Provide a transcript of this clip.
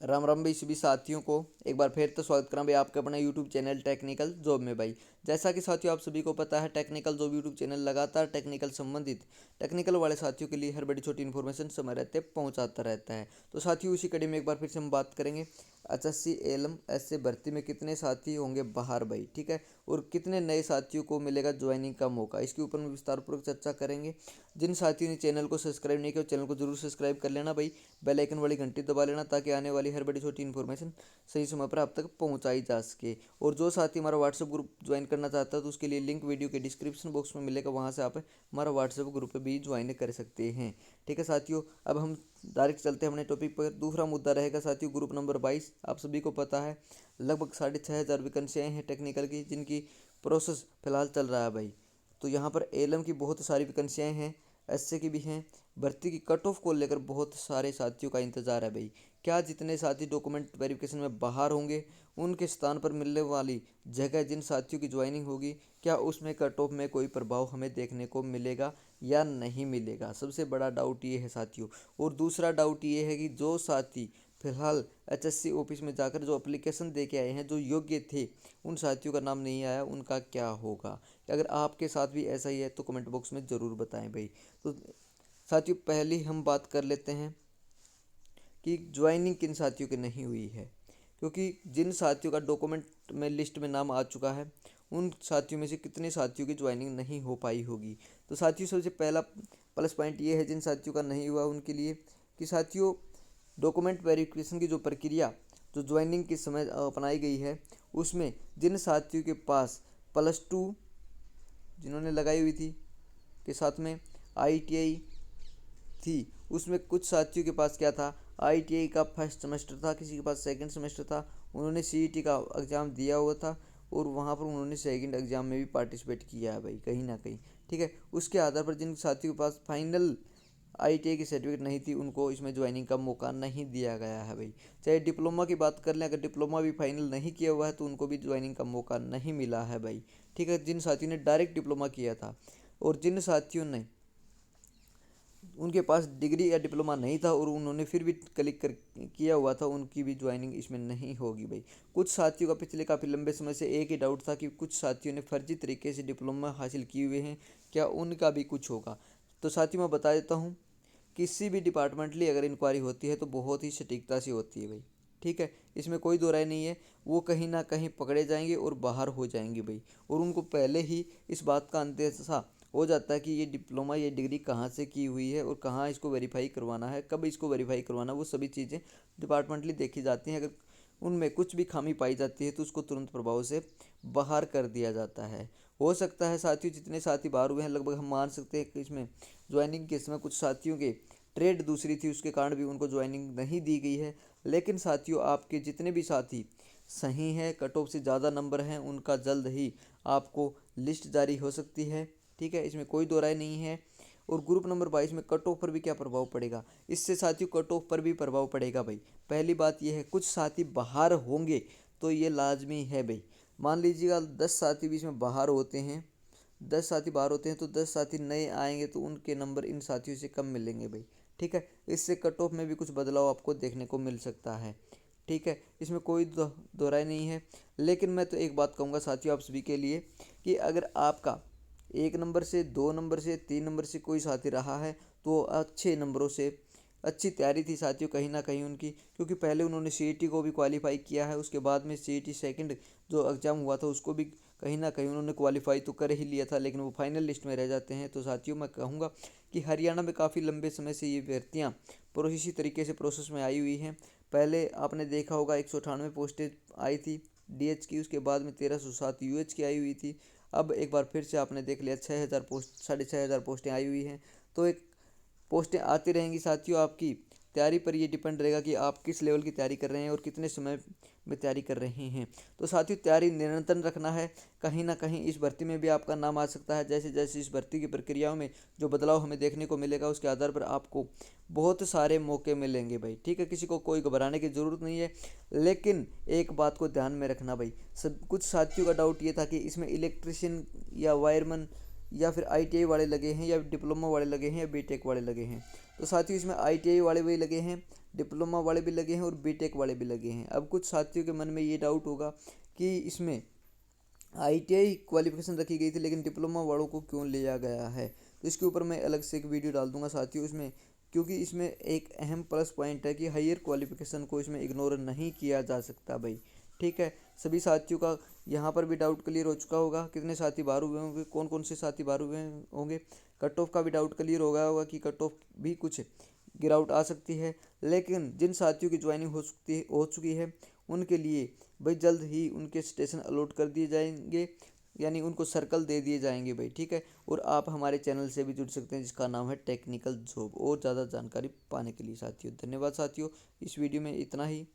राम राम भाई सभी साथियों को एक बार फिर तो स्वागत करा भाई आपके अपना यूट्यूब चैनल टेक्निकल जॉब में भाई। जैसा कि साथियों आप सभी को पता है टेक्निकल जॉब यूट्यूब चैनल लगातार टेक्निकल संबंधित टेक्निकल वाले साथियों के लिए हर बड़ी छोटी इन्फॉर्मेशन समय रहते पहुंचाता रहता है। तो साथियों इसी कड़ी में एक बार फिर से हम बात करेंगे HSC ALM से भर्ती में कितने साथी होंगे बाहर भाई, ठीक है, और कितने नए साथियों को मिलेगा ज्वाइनिंग का मौका, इसके ऊपर में विस्तारपूर्वक चर्चा करेंगे। जिन साथियों ने चैनल को सब्सक्राइब नहीं किया चैनल को जरूर सब्सक्राइब कर लेना भाई, बेल आइकन वाली घंटी दबा लेना ताकि आने वाली हर बड़ी छोटी इन्फॉर्मेशन सही समय पर आप तक पहुंचाई जा सके। और जो साथी हमारा व्हाट्सएप ग्रुप ज्वाइन करना चाहता है तो उसके लिए लिंक वीडियो के डिस्क्रिप्शन बॉक्स में मिलेगा, वहां से आप हमारा व्हाट्सएप ग्रुप भी ज्वाइन कर सकते हैं। ठीक है साथियों, अब हम डायरेक्ट चलते हैं अपने टॉपिक पर। दूसरा मुद्दा रहेगा साथियों ग्रुप नंबर 22। आप सभी को पता है लगभग 6500 वैकेंसियाँ हैं टेक्निकल की, जिनकी प्रोसेस फिलहाल चल रहा है भाई। तो यहाँ पर एलएम की बहुत सारी वैकेंसियाँ हैं, एसए की भी हैं। भर्ती की कट ऑफ को लेकर बहुत सारे साथियों का इंतज़ार है भाई। क्या जितने साथी डॉक्यूमेंट वेरिफिकेशन में बाहर होंगे उनके स्थान पर मिलने वाली जगह जिन साथियों की ज्वाइनिंग होगी, क्या उसमें कट ऑफ में कोई प्रभाव हमें देखने को मिलेगा या नहीं मिलेगा, सबसे बड़ा डाउट ये है साथियों। और दूसरा डाउट ये है कि जो साथी फिलहाल HSC ऑफिस में जाकर जो एप्लीकेशन दे के आए हैं, जो योग्य थे, उन साथियों का नाम नहीं आया, उनका क्या होगा। अगर आपके साथ भी ऐसा ही है तो कमेंट बॉक्स में ज़रूर बताएं भाई। तो साथियों पहले हम बात कर लेते हैं कि ज्वाइनिंग किन साथियों की नहीं हुई है, क्योंकि जिन साथियों का डॉक्यूमेंट में लिस्ट में नाम आ चुका है उन साथियों में से कितने साथियों की ज्वाइनिंग नहीं हो पाई होगी। तो साथियों सबसे पहला प्लस पॉइंट ये है जिन साथियों का नहीं हुआ उनके लिए कि साथियों डॉक्यूमेंट वेरिफिकेशन की जो प्रक्रिया जो ज्वाइनिंग के समय अपनाई गई है उसमें जिन साथियों के पास +2 जिन्होंने लगाई हुई थी के साथ में ITI थी, उसमें कुछ साथियों के पास क्या था, ITI का फर्स्ट सेमेस्टर था, किसी के पास सेकंड सेमेस्टर था, उन्होंने CET का एग्ज़ाम दिया हुआ था और वहाँ पर उन्होंने सेकंड एग्ज़ाम में भी पार्टिसिपेट किया है भाई कहीं ना कहीं। ठीक है, उसके आधार पर जिन साथियों के पास फाइनल ITI की सर्टिफिकेट नहीं थी उनको इसमें ज्वाइनिंग का मौका नहीं दिया गया है भाई। चाहे डिप्लोमा की बात कर लें, अगर डिप्लोमा भी फाइनल नहीं किया हुआ है तो उनको भी ज्वाइनिंग का मौका नहीं मिला है भाई। ठीक है, जिन साथियों ने डायरेक्ट डिप्लोमा किया था और जिन साथियों ने उनके पास डिग्री या डिप्लोमा नहीं था और उन्होंने फिर भी क्लिक कर किया हुआ था, उनकी भी ज्वाइनिंग इसमें नहीं होगी भाई। कुछ साथियों का पिछले काफ़ी लंबे समय से एक ही डाउट था कि कुछ साथियों ने फर्जी तरीके से डिप्लोमा हासिल किए हुए हैं, क्या उनका भी कुछ होगा। तो साथियों मैं बता देता हूँ, किसी भी डिपार्टमेंटली अगर इंक्वायरी होती है तो बहुत ही सटीकता से होती है भाई। ठीक है, इसमें कोई दो राय नहीं है, वो कहीं ना कहीं पकड़े जाएंगे और बाहर हो जाएंगे भाई। और उनको पहले ही इस बात का अंदेशा हो जाता है कि ये डिप्लोमा ये डिग्री कहाँ से की हुई है और कहाँ इसको वेरीफाई करवाना है, कब इसको वेरीफाई करवाना, वो सभी चीज़ें डिपार्टमेंटली देखी जाती हैं। अगर उनमें कुछ भी खामी पाई जाती है तो उसको तुरंत प्रभाव से बाहर कर दिया जाता है। हो सकता है साथियों जितने साथी बाहर हुए हैं लगभग हम मान सकते हैं कि इसमें ज्वाइनिंग के समय कुछ साथियों के ट्रेड दूसरी थी, उसके कारण भी उनको ज्वाइनिंग नहीं दी गई है। लेकिन साथियों आपके जितने भी साथी सही हैं, कट ऑफ से ज़्यादा नंबर हैं, उनका जल्द ही आपको लिस्ट जारी हो सकती है। ठीक है, इसमें कोई दो राय नहीं है। और ग्रुप नंबर 22 में कट ऑफ पर भी क्या प्रभाव पड़ेगा, इससे साथियों कट ऑफ पर भी प्रभाव पड़ेगा भाई। पहली बात यह है कुछ साथी बाहर होंगे तो ये लाजमी है भाई। मान लीजिएगा 10 साथी बीच में बाहर होते हैं, 10 साथी बाहर होते हैं तो 10 साथी नए आएंगे तो उनके नंबर इन साथियों से कम मिलेंगे भाई। ठीक है, इससे कट ऑफ में भी कुछ बदलाव आपको देखने को मिल सकता है। ठीक है, इसमें कोई दोहराई नहीं है। लेकिन मैं तो एक बात कहूँगा साथियों आप सभी के लिए कि अगर आपका 1 नंबर से 2 नंबर से 3 नंबर से कोई साथी रहा है तो अच्छे नंबरों से अच्छी तैयारी थी साथियों कहीं ना कहीं उनकी, क्योंकि पहले उन्होंने CET को भी क्वालिफाई किया है, उसके बाद में CET सेकंड जो एग्ज़ाम हुआ था उसको भी कहीं ना कहीं उन्होंने क्वालिफाई तो कर ही लिया था, लेकिन वो फाइनल लिस्ट में रह जाते हैं। तो साथियों मैं कहूँगा कि हरियाणा में काफ़ी लंबे समय से ये भर्तियाँ इसी तरीके से प्रोसेस में आई हुई हैं। पहले आपने देखा होगा 198 पोस्टें आई थी DH की, उसके बाद में 1307 UH की आई हुई थी। अब एक बार फिर से आपने देख लिया 6000 पोस्ट 6500 पोस्टें आई हुई हैं। तो एक पोस्टें आती रहेंगी साथियों, आपकी तैयारी पर ये डिपेंड रहेगा कि आप किस लेवल की तैयारी कर रहे हैं और कितने समय में तैयारी कर रहे हैं। तो साथियों तैयारी निरंतर रखना है, कहीं ना कहीं इस भर्ती में भी आपका नाम आ सकता है। जैसे जैसे इस भर्ती की प्रक्रियाओं में जो बदलाव हमें देखने को मिलेगा उसके आधार पर आपको बहुत सारे मौके मिलेंगे भाई। ठीक है, किसी को कोई घबराने की ज़रूरत नहीं है। लेकिन एक बात को ध्यान में रखना भाई, सब कुछ साथियों का डाउट ये था कि इसमें इलेक्ट्रिशियन या वायरमैन या फिर ITI वाले लगे हैं, या डिप्लोमा वाले लगे हैं, या बीटेक वाले लगे हैं। तो साथियों इसमें ITI वाले भी लगे हैं, डिप्लोमा वाले भी लगे हैं और बीटेक वाले भी लगे हैं। अब कुछ साथियों के मन में ये डाउट होगा कि इसमें ITI क्वालिफिकेशन रखी गई थी लेकिन डिप्लोमा वालों को क्यों लिया गया है। तो इसके ऊपर मैं अलग से एक वीडियो डाल दूंगा साथियों इसमें, क्योंकि इसमें एक अहम प्लस पॉइंट है कि हायर क्वालिफिकेशन को इसमें इग्नोर नहीं किया जा सकता भाई। ठीक है, सभी साथियों का यहाँ पर भी डाउट क्लियर हो चुका होगा। कितने साथी बाहर हुए होंगे, कौन कौन से साथी बाहर हुए होंगे। कट ऑफ का भी डाउट क्लियर हो गया होगा कि कट ऑफ भी कुछ गिरावट आ सकती है। लेकिन जिन साथियों की ज्वाइनिंग हो चुकी है उनके लिए भाई जल्द ही उनके स्टेशन अलॉट कर दिए जाएंगे, यानी उनको सर्कल दे दिए जाएंगे भाई। ठीक है, और आप हमारे चैनल से भी जुड़ सकते हैं जिसका नाम है टेक्निकल जॉब। और ज़्यादा जानकारी पाने के लिए साथियों धन्यवाद साथियों। इस वीडियो में इतना ही।